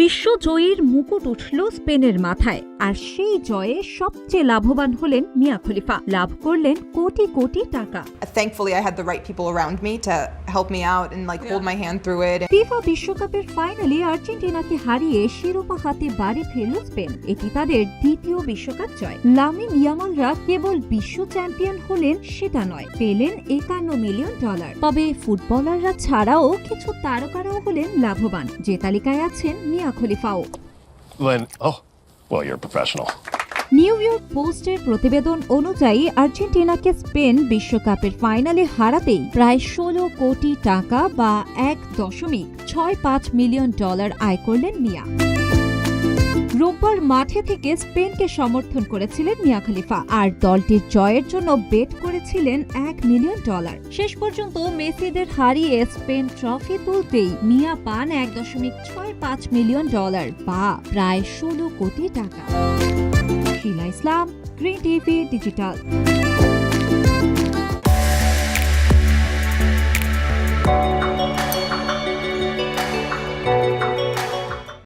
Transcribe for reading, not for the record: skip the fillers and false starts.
বিশ্বজয়ীর মুকুট উঠল স্পেনের মাথায়, আর সেই জয়ে সবচেয়ে লাভবান হলেন মিয়া খলিফা। লাভ করলেন কোটি কোটি টাকা। Thankfully, I had the right people around me to help me out and hold my hand through it. FIFA বিশ্বকাপের ফাইনালে আর্জেন্টিনাকে হারিয়ে শিরোপা হাতে বাড়ি ফিরল স্পেন। এটি তাদের দ্বিতীয় বিশ্বকাপ জয়। লামিন ইয়ামালরা কেবল বিশ্ব চ্যাম্পিয়ন হলেন সেটা নয়, পেলেন $51 মিলিয়ন। তবে ফুটবলাররা ছাড়াও কিছু তারকারাও হলেন লাভবান, যে তালিকায় আছেন মিয়া খলিফাও। Well, you're a professional. New York পোস্টের প্রতিবেদন অনুযায়ী আর্জেন্টিনাকে স্পেন বিশ্বকাপের ফাইনালে হারাতেই প্রায় 16 কোটি টাকা বা $1.65 মিলিয়ন আয় করলেন মিয়া। রোববার মাঠে থেকে স্পেনকে সমর্থন করেছিলেন মিয়া খলিফা, আর দলটির জয়ের জন্য বেট করেছিলেন $1 মিলিয়ন। শেষ পর্যন্ত মেসিদের হারিয়ে স্পেন ট্রফি তুলতেই মিয়া পান $1.65 মিলিয়ন বা প্রায় 16 কোটি টাকা। শিলা ইসলাম, গ্রিন টিভি ডিজিটাল।